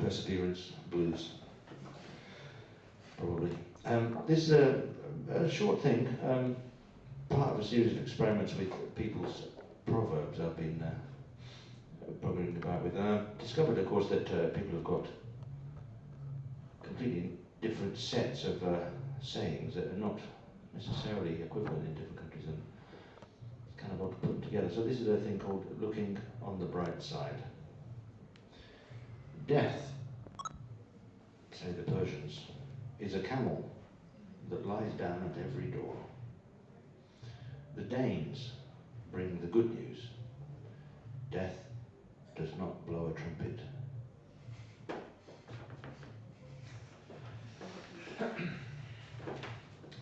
Perseverance Blues, probably. This is a short thing, part of a series of experiments with people's proverbs I've been programming about with. And I've discovered, of course, that people have got completely different sets of sayings that are not necessarily equivalent in different countries, and it's kind of odd to put them together. So this is a thing called looking on the bright side. Death, say the Persians, is a camel that lies down at every door. The Danes bring the good news. Death does not blow a trumpet.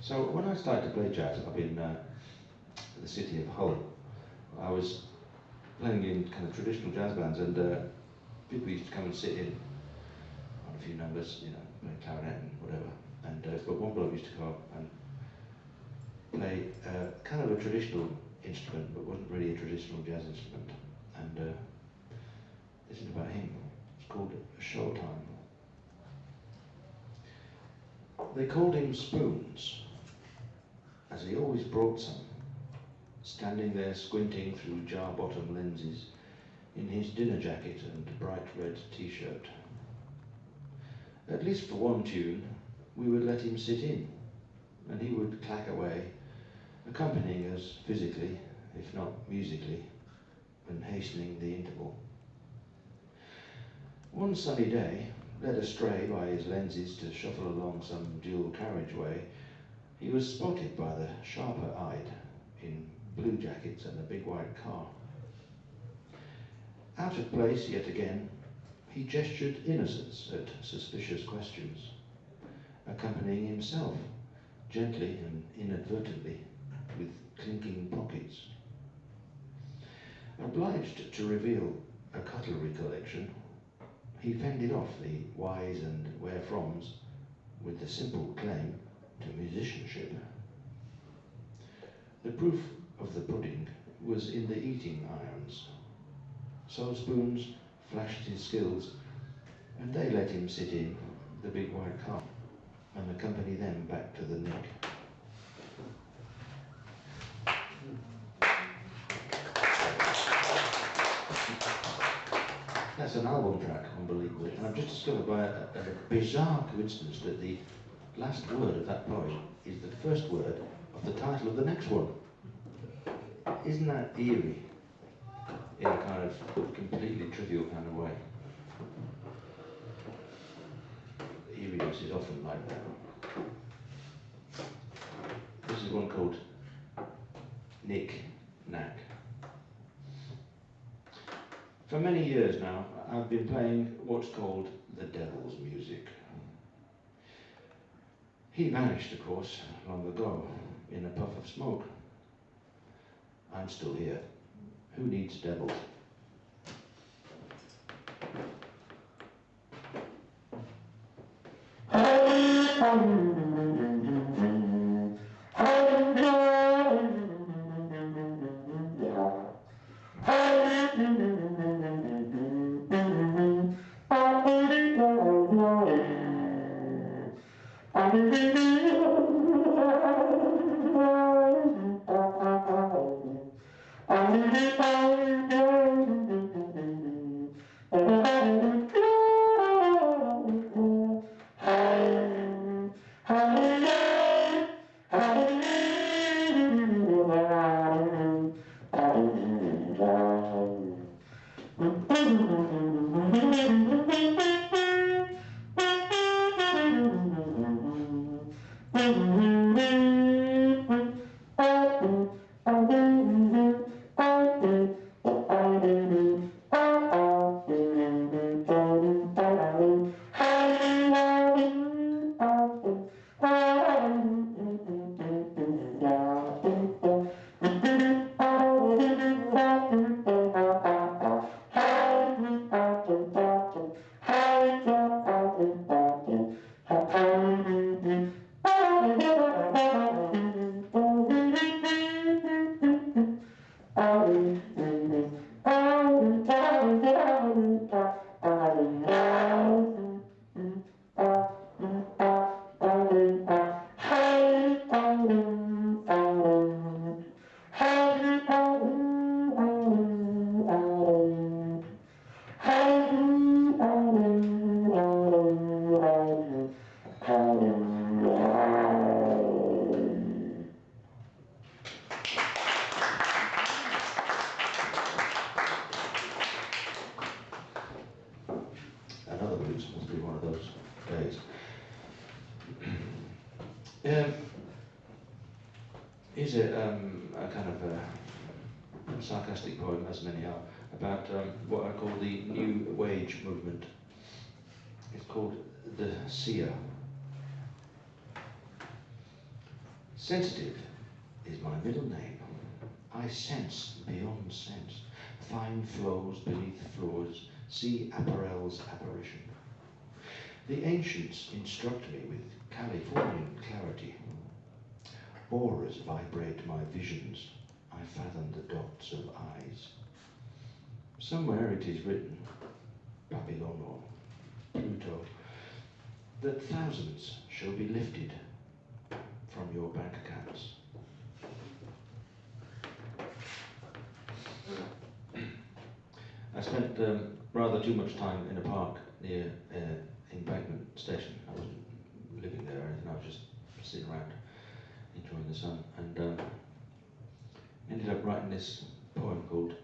So when I started to play jazz up in the city of Hull, I was playing in kind of traditional jazz bands, and people used to come and sit in on a few numbers, you know, play clarinet and whatever. And but one bloke used to come up and play kind of a traditional instrument, but wasn't really a traditional jazz instrument. And this is about him. It's called Showtime. They called him Spoons, as he always brought some, standing there squinting through jar-bottom lenses in his dinner jacket and bright red t-shirt. At least for one tune, we would let him sit in, and he would clack away, accompanying us physically, if not musically, and hastening the interval. One sunny day, led astray by his lenses to shuffle along some dual carriageway, he was spotted by the sharper-eyed in blue jackets and a big white car. Out of place yet again, he gestured innocence at suspicious questions, accompanying himself, gently and inadvertently, with clinking pockets. Obliged to reveal a cutlery collection, he fended off the whys and wherefroms with the simple claim to musicianship. The proof of the pudding was in the eating irons. So Spoons flashed his skills, and they let him sit in the big white car and accompany them back to the Nick. That's an album track, unbelievably, and I've just discovered by a bizarre coincidence that the last word of that poem is the first word of the title of the next one. Isn't that eerie? In a kind of completely trivial kind of way. Eeriness is often like that. This is one called Nick Knack. For many years now, I've been playing what's called the devil's music. He vanished, of course, long ago, in a puff of smoke. I'm still here. Who needs devils? Here's a kind of a sarcastic poem, as many are, about what I call the New Wage movement. It's called The Seer. Sensitive is my middle name. I sense beyond sense, fine flows beneath floors, see apparel's apparition. The ancients instruct me with Californian clarity. Auras vibrate my visions, I fathom the dots of eyes. Somewhere it is written, Babylon or Pluto, that thousands shall be lifted from your bank accounts. I spent rather too much time in a park near Embankment Station. I wasn't living there or anything, I was just sitting around enjoying the sun, and ended up writing this poem called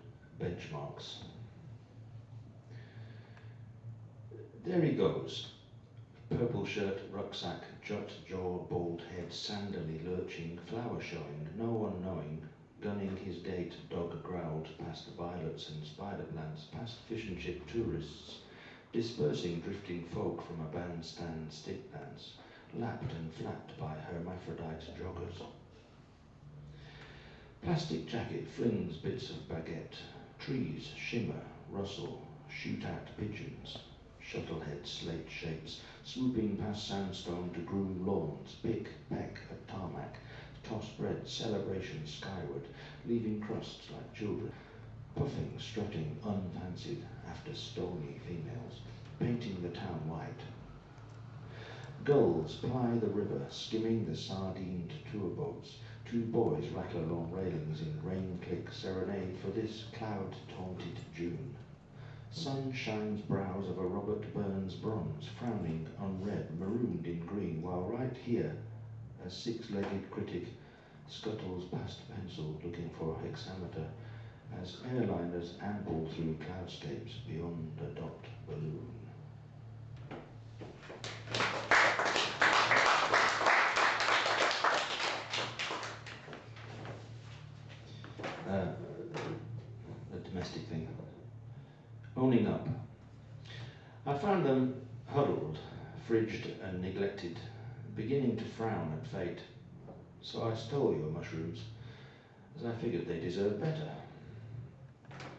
Benchmarks. There he goes, purple shirt, rucksack, jut jaw, bald head, sandally lurching, flower showing, no one knowing, gunning his gait, dog growled past violets and spider plants, past fish and chip tourists, dispersing drifting folk from a bandstand stick dance, lapped and flapped by hermaphrodite joggers. Plastic jacket flings bits of baguette, trees shimmer, rustle, shoot at pigeons, shuttlehead slate shapes, swooping past sandstone to groom lawns, pick, peck at tarmac, toss bread, celebration skyward, leaving crusts like children, puffing, strutting, unfancied after stony females, painting the town white. Gulls ply the river, skimming the sardined tour boats. Two boys rattle along railings in rain-click serenade for this cloud-taunted June. Sun shines brows of a Robert Burns bronze, frowning, unread, marooned in green, while right here, a six-legged critic scuttles past pencil looking for hexameter as airliners amble through cloudscapes beyond a docked balloon. The domestic thing. Owning up. I found them huddled, fridged and neglected, beginning to frown at fate. So I stole your mushrooms, as I figured they deserved better.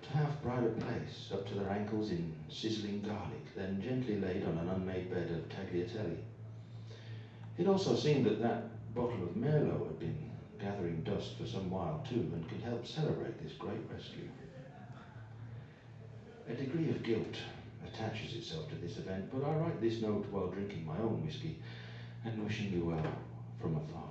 To have pride of place, up to their ankles in sizzling garlic, then gently laid on an unmade bed of tagliatelle. It also seemed that that bottle of Merlot had been gathering dust for some while too, and could help celebrate this great rescue. A degree of guilt attaches itself to this event, but I write this note while drinking my own whiskey and wishing you well from afar.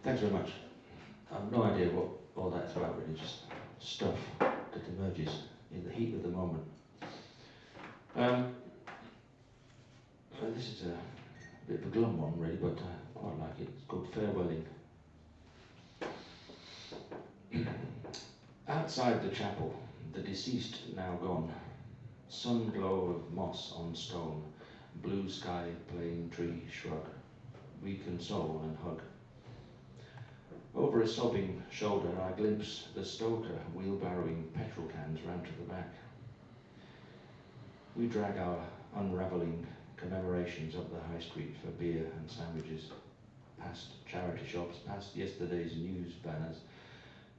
Thanks very much. I've no idea what all that's about, really, just stuff that emerges in the heat of the moment. So this is a bit of a glum one, really, but I quite like it. It's called Farewelling. Outside the chapel, the deceased now gone, sun glow of moss on stone, blue sky, plane tree shrug, we console and hug. Over a sobbing shoulder I glimpse the stoker wheelbarrowing petrol cans round to the back. We drag our unravelling commemorations up the high street for beer and sandwiches, past charity shops, past yesterday's news banners,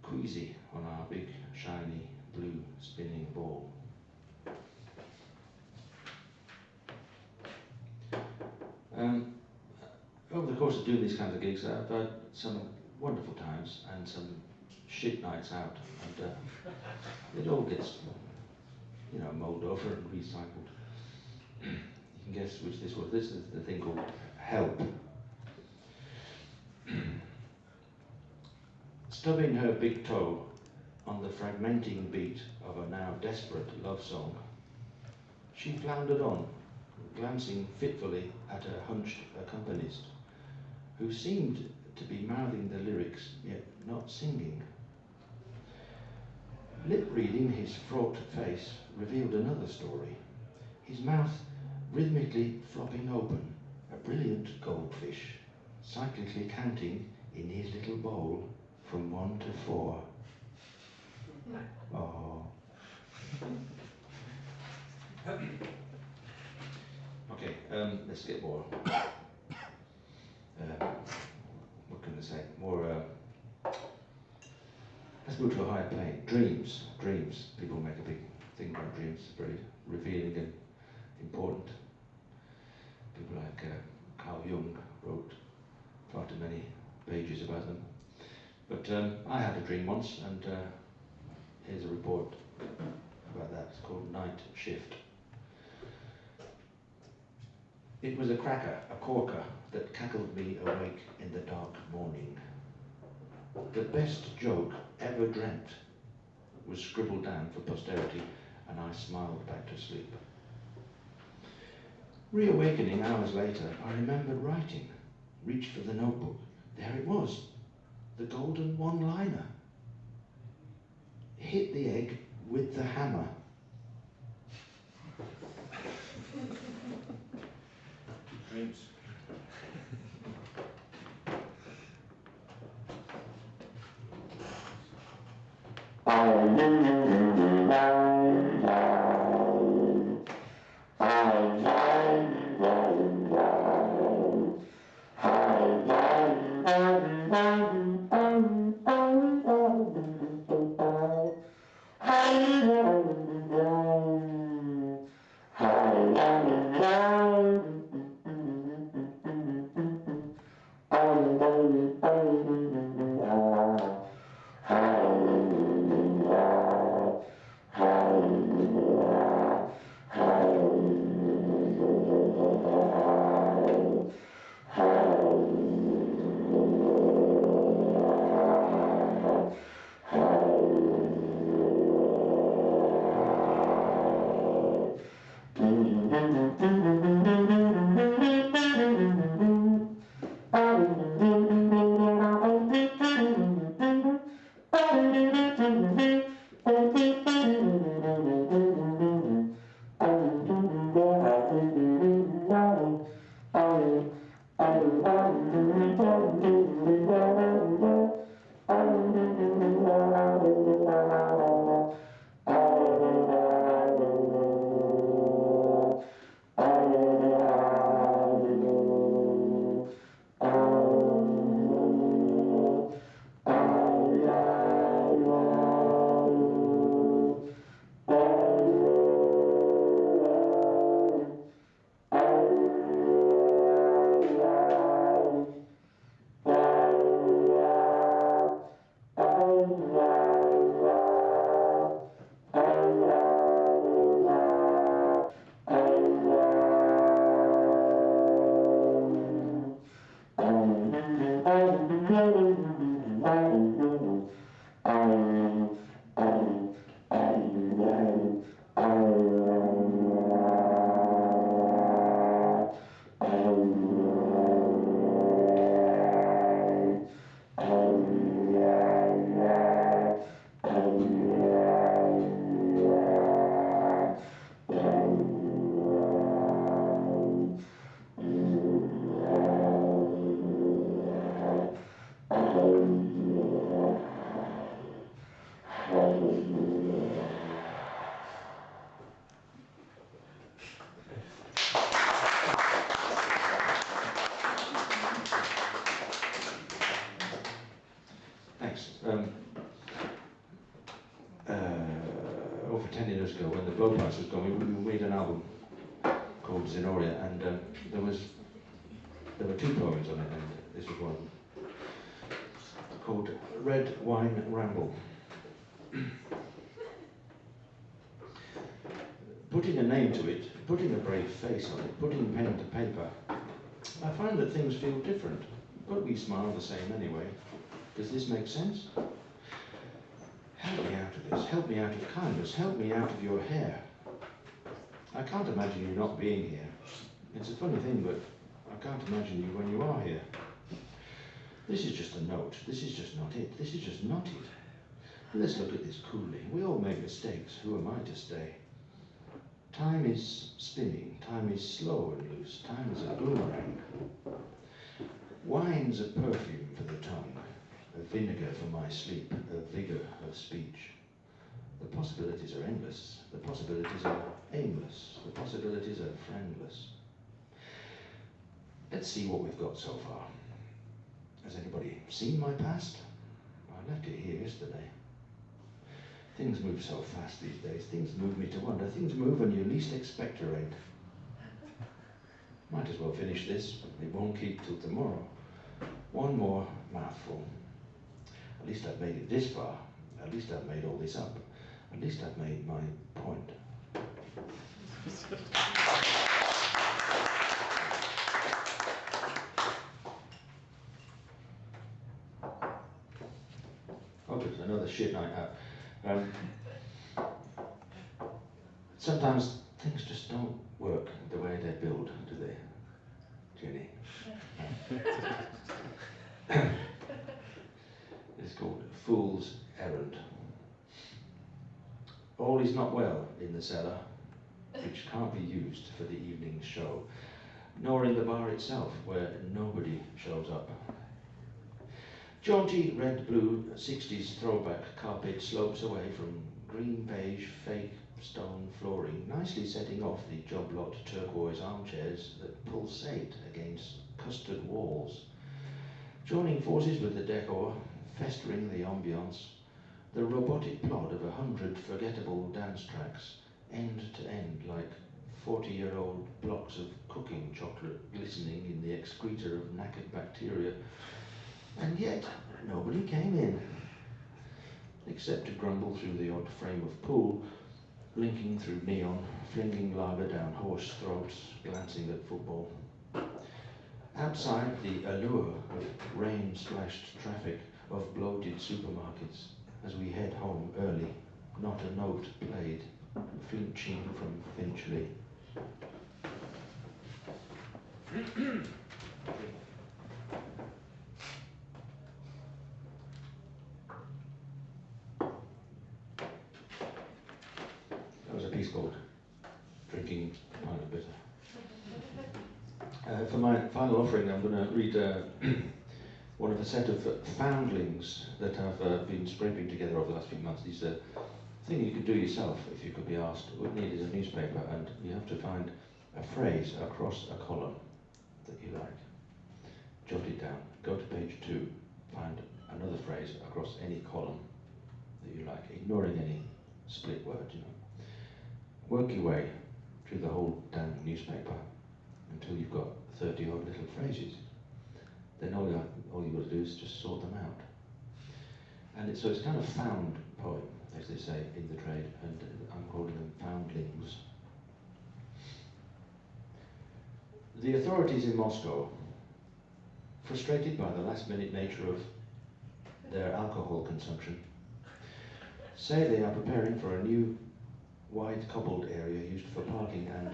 queasy on our big, shiny, blue spinning ball. Over the course of doing these kinds of gigs, I've had some wonderful times and some shit nights out, and it all gets, mulled over and recycled. You can guess which this was. This is the thing called Help. Stubbing her big toe on the fragmenting beat of a now desperate love song, she floundered on, glancing fitfully at her hunched accompanist, who seemed to be mouthing the lyrics, yet not singing. Lip-reading his fraught face revealed another story, his mouth rhythmically flopping open, a brilliant goldfish, cyclically counting in his little bowl from 1 to 4. Oh. Okay, let's get more. What can I say? More. Let's move to a higher plane. Dreams. Dreams. People make a big thing about dreams. Very revealing and important. People like Carl Jung wrote far too many pages about them. But I had a dream once, and here's a report about that. It's called Night Shift. It was a cracker, a corker, that cackled me awake in the dark morning. The best joke ever dreamt was scribbled down for posterity, and I smiled back to sleep. Reawakening hours later, I remembered writing, reached for the notebook. There it was, the golden one-liner. Hit the egg with the hammer. Dreams. Thanks. Over 10 years ago, when the Blowpipes was going, we made an album called Zenoria, and there were 2 poems on it, and this was one called Red Wine Ramble. Putting a name to it, putting a brave face on it, putting pen to paper, I find that things feel different, but we smile the same anyway. Does this make sense? Help me out of this, help me out of kindness, help me out of your hair. I can't imagine you not being here. It's a funny thing, but I can't imagine you when you are here. This is just a note, this is just not it, this is just not it. Let's look at this coolly. We all make mistakes, who am I to stay? Time is spinning, time is slow and loose, time is a boomerang. Wine's a perfume for the tongue, a vinegar for my sleep, a vigour of speech. The possibilities are endless, the possibilities are aimless, the possibilities are friendless. Let's see what we've got so far. Has anybody seen my past? I left it here yesterday. Things move so fast these days, things move me to wonder, things move when you least expectorate. Might as well finish this, it won't keep till tomorrow. One more mouthful. At least I've made it this far, at least I've made all this up, at least I've made my point. Oh, it's another shit night out. Sometimes things just don't work the way they're billed, do they, Jenny? It's called Fool's Errand. All is not well in the cellar, which can't be used for the evening show, nor in the bar itself, where nobody shows up. Jaunty red-blue 60s throwback carpet slopes away from green-beige fake stone flooring, nicely setting off the job lot turquoise armchairs that pulsate against custard walls. Joining forces with the decor, festering the ambiance, the robotic plod of 100 forgettable dance tracks, end to end like 40-year-old blocks of cooking chocolate glistening in the excreta of knackered bacteria. And yet, nobody came in, except to grumble through the odd frame of pool, blinking through neon, flinging lager down horse throats, glancing at football. Outside, the allure of rain-splashed traffic, of bloated supermarkets, as we head home early, not a note played, flinching from Finchley. That was a piece called Drinking a Pint of Bitter. For my final offering, I'm going to read one of a set of foundlings that I've been scraping together over the last few months. These are things you could do yourself if you could be asked. What you need is a newspaper, and you have to find a phrase across a column that you like. Jot it down. Go to page 2. Find another phrase across any column that you like, ignoring any split word, you know. Work your way through the whole damn newspaper until you've got 30 odd little phrases. Then all you got to do is just sort them out. And so it's kind of found poem, as they say in the trade, and I'm calling them foundlings. The authorities in Moscow frustrated by the last-minute nature of their alcohol consumption, say they are preparing for a new wide cobbled area used for parking and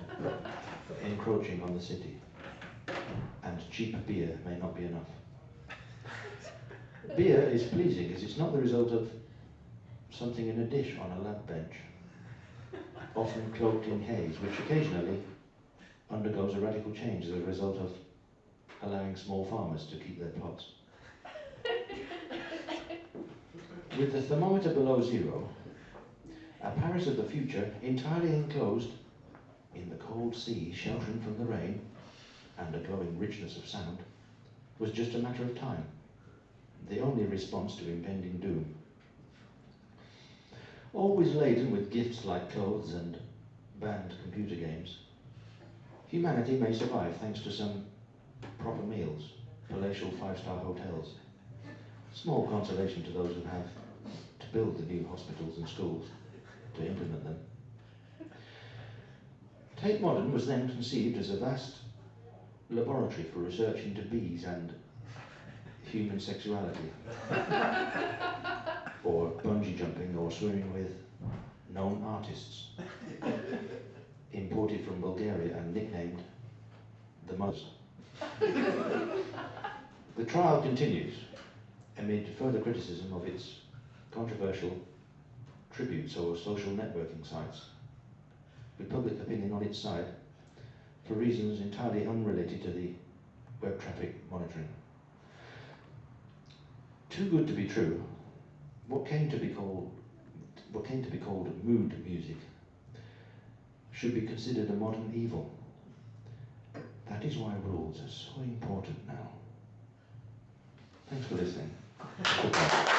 encroaching on the city. And cheap beer may not be enough. Beer is pleasing as it's not the result of something in a dish on a lab bench, often cloaked in haze, which occasionally undergoes a radical change as a result of allowing small farmers to keep their plots. With the thermometer below zero, a Paris of the future entirely enclosed in the cold sea, sheltering from the rain and a glowing richness of sound, was just a matter of time, the only response to impending doom. Always laden with gifts like clothes and banned computer games, humanity may survive thanks to some proper meals, palatial five-star hotels, small consolation to those who have to build the new hospitals and schools, to implement them. Tate Modern was then conceived as a vast laboratory for research into bees and human sexuality, or bungee jumping or swimming with known artists, imported from Bulgaria and nicknamed the Mothers. The trial continues amid further criticism of its controversial tributes or social networking sites, with public opinion on its side for reasons entirely unrelated to the web traffic monitoring. Too good to be true, what came to be called mood music should be considered a modern evil. That is why rules are so important now. Thanks for listening. Goodbye.